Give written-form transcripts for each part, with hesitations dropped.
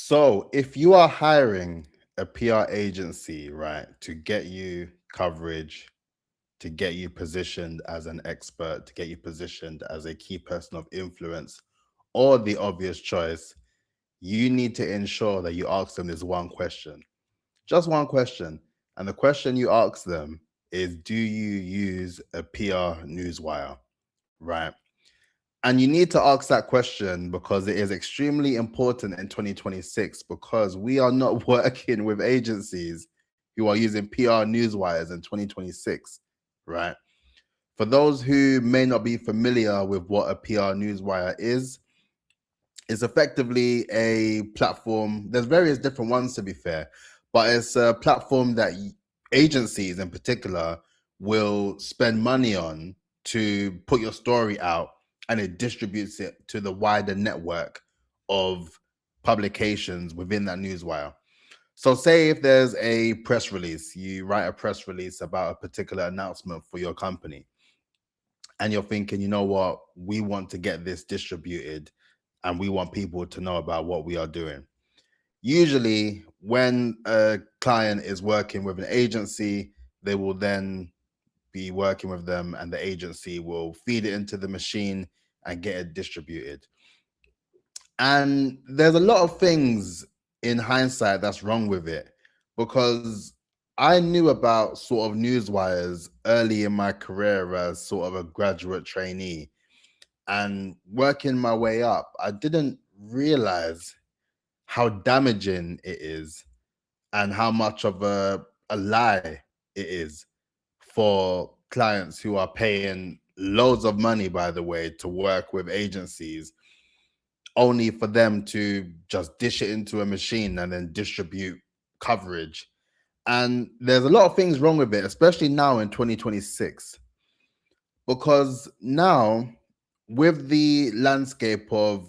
So, if you are hiring a PR agency, right, to get you coverage, to get you positioned as an expert, to get you positioned as a key person of influence, or the obvious choice, you need to ensure that you ask them this one question, just one question. And the question you ask them is, do you use a PR newswire, right? And you need to ask that question because it is extremely important in 2026 because we are not working with agencies who are using PR newswires in 2026, right? For those who may not be familiar with what a PR newswire is, it's effectively a platform. There's various different ones, to be fair, but it's a platform that agencies in particular will spend money on to put your story out, and it distributes it to the wider network of publications within that newswire. So say if there's a press release, you write a press release about a particular announcement for your company, and you're thinking, you know what, we want to get this distributed and we want people to know about what we are doing. Usually, when a client is working with an agency, they will then be working with them, and the agency will feed it into the machine and get it distributed. And there's a lot of things in hindsight that's wrong with it because I knew about sort of newswires early in my career as sort of a graduate trainee, and working my way up, I didn't realize how damaging it is and how much of a lie it is for clients who are paying loads of money, by the way, to work with agencies, only for them to just dish it into a machine and then distribute coverage. And there's a lot of things wrong with it, especially now in 2026, because now with the landscape of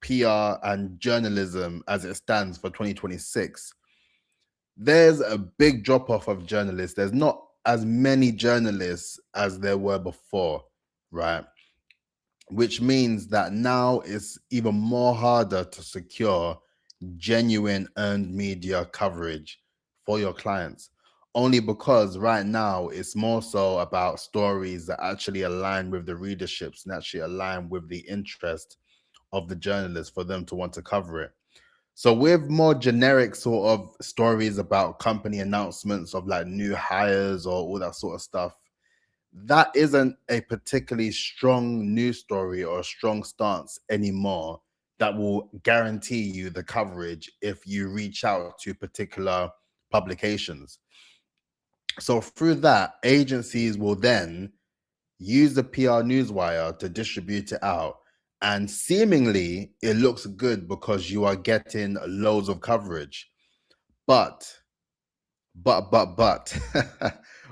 PR and journalism as it stands for 2026, there's a big drop off of journalists. There's not as many journalists as there were before, right? Which means that now it's even more harder to secure genuine earned media coverage for your clients. Only because right now it's more so about stories that actually align with the readerships and actually align with the interest of the journalists for them to want to cover it. So with more generic sort of stories about company announcements of like new hires or all that sort of stuff, that isn't a particularly strong news story or a strong stance anymore that will guarantee you the coverage if you reach out to particular publications. So through that, agencies will then use the PR newswire to distribute it out. And seemingly it looks good because you are getting loads of coverage. But, but,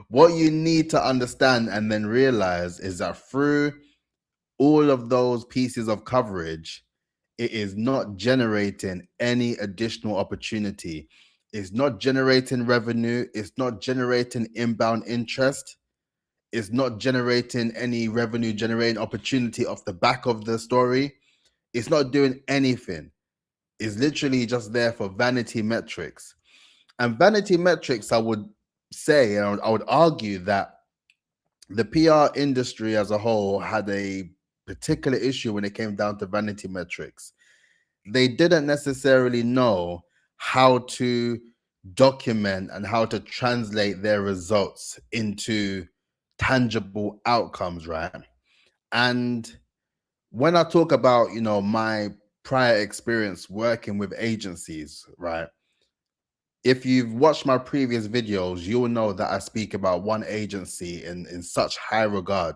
what you need to understand and then realize is that through all of those pieces of coverage, it is not generating any additional opportunity. It's not generating revenue. It's not generating inbound interest. It's not generating any revenue generating opportunity off the back of the story. It's not doing anything. It's literally just there for vanity metrics. And vanity metrics, I would say, and I would argue that the PR industry as a whole had a particular issue when it came down to vanity metrics. They didn't necessarily know how to document and how to translate their results into tangible outcomes, right? And when I talk about, my prior experience working with agencies, right? If you've watched my previous videos, you will know that I speak about one agency in such high regard.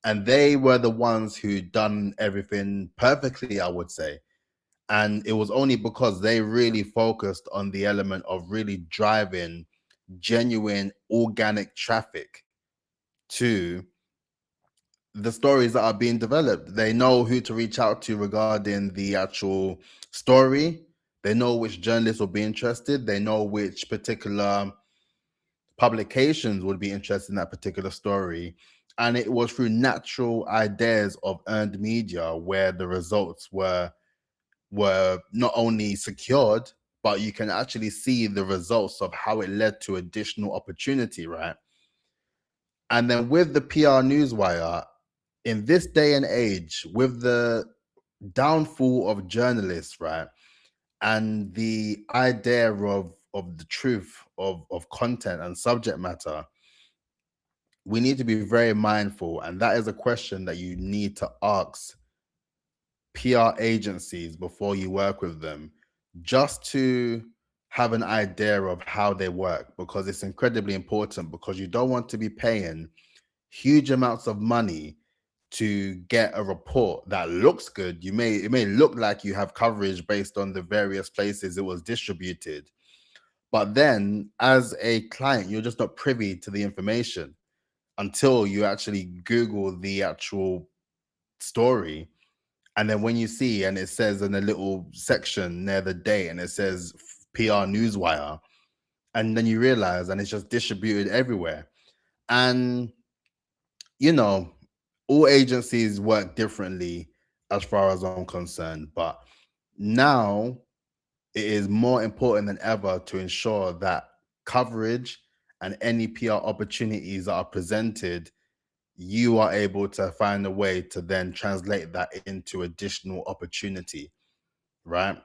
And they were the ones who done everything perfectly, I would say. And it was only because they really focused on the element of really driving genuine organic traffic to the stories that are being developed. They know who to reach out to regarding the actual story. They know which journalists will be interested. They know which particular publications would be interested in that particular story. And it was through natural ideas of earned media where the results were were not only secured, but you can actually see the results of how it led to additional opportunity, right? And then with the PR Newswire, in this day and age, with the downfall of journalists, right, and the idea of the truth of content and subject matter, we need to be very mindful. And that is a question that you need to ask PR agencies before you work with them, just to have an idea of how they work, because it's incredibly important, because you don't want to be paying huge amounts of money to get a report that looks good. It may look like you have coverage based on the various places it was distributed, but then as a client, you're just not privy to the information until you actually Google the actual story. And then when you see, and it says in a little section near the date, and it says PR Newswire, and then you realize, and it's just distributed everywhere. And, you know, all agencies work differently as far as I'm concerned. But now it is more important than ever to ensure that coverage and any PR opportunities that are presented, you are able to find a way to then translate that into additional opportunity, right?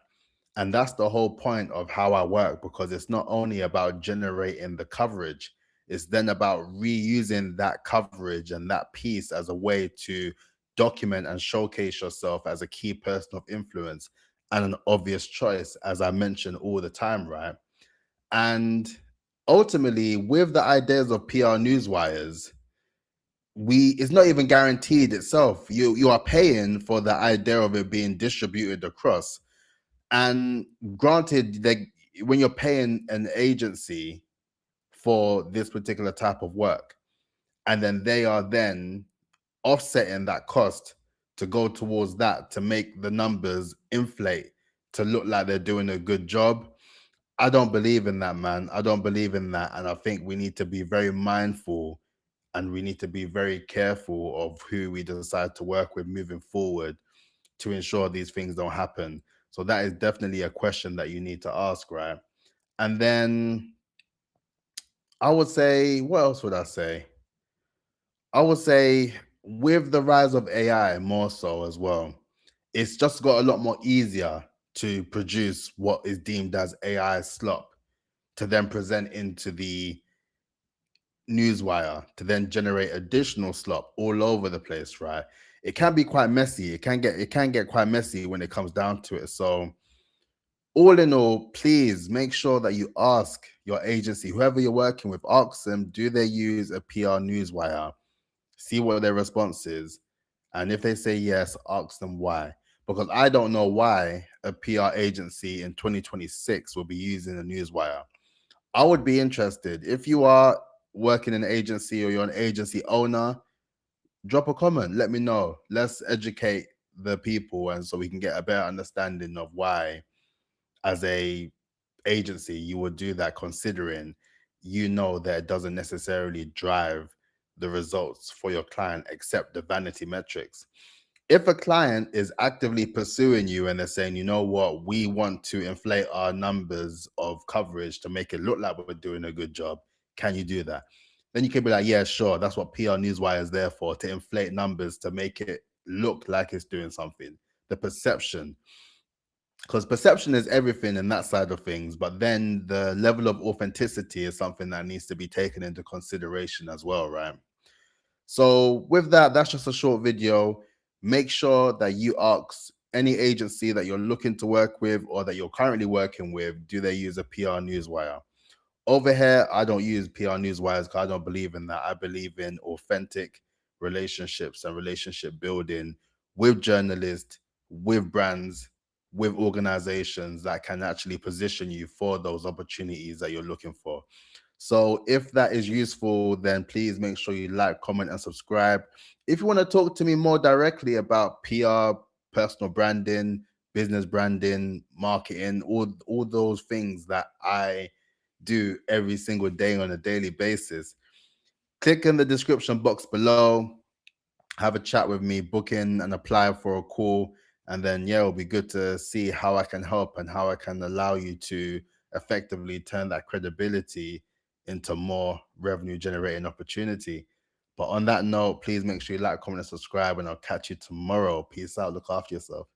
And that's the whole point of how I work, because it's not only about generating the coverage, it's then about reusing that coverage and that piece as a way to document and showcase yourself as a key person of influence and an obvious choice, as I mention all the time, right? And ultimately, with the ideas of PR newswires, it's not even guaranteed itself. You are paying for the idea of it being distributed across. And granted, that when you're paying an agency for this particular type of work, and then they are then offsetting that cost to go towards that to make the numbers inflate to look like they're doing a good job. I don't believe in that, man. I don't believe in that. And I think we need to be very mindful, and we need to be very careful of who we decide to work with moving forward to ensure these things don't happen. So that is definitely a question that you need to ask, right? And then I would say, what else would I say? I would say with the rise of AI more so as well, it's just got a lot more easier to produce what is deemed as AI slop to then present into the newswire to then generate additional slop all over the place, right? It can be quite messy. It can get quite messy when it comes down to it. So all in all, please make sure that you ask your agency, whoever you're working with, ask them, do they use a PR newswire? See what their response is. And if they say yes, ask them why. Because I don't know why a PR agency in 2026 will be using a newswire. I would be interested. If you are working in an agency or you're an agency owner, drop a comment. Let me know. Let's educate the people, and so we can get a better understanding of why, as a agency, you would do that, considering that it doesn't necessarily drive the results for your client except the vanity metrics. If a client is actively pursuing you and they're saying, you know what, we want to inflate our numbers of coverage to make it look like we're doing a good job, can you do that? Then you can be like, yeah, sure, that's what PR Newswire is there for, to inflate numbers, to make it look like it's doing something. The perception, because perception is everything in that side of things, but then the level of authenticity is something that needs to be taken into consideration as well, right? So with that, that's just a short video. Make sure that you ask any agency that you're looking to work with or that you're currently working with, do they use a PR newswire? Over here, I don't use PR newswires because I don't believe in that. I believe in authentic relationships and relationship building with journalists, with brands, with organizations that can actually position you for those opportunities that you're looking for. So if that is useful, then please make sure you like, comment, and subscribe. If you want to talk to me more directly about PR, personal branding, business branding, marketing, all those things that I do every single day on a daily basis, click in the description box below, have a chat with me, book in and apply for a call, And then, yeah, it'll be good to see how I can help and how I can allow you to effectively turn that credibility into more revenue generating opportunity. But on that note, please make sure you like, comment, and subscribe, and I'll catch you tomorrow. Peace out. Look after yourself.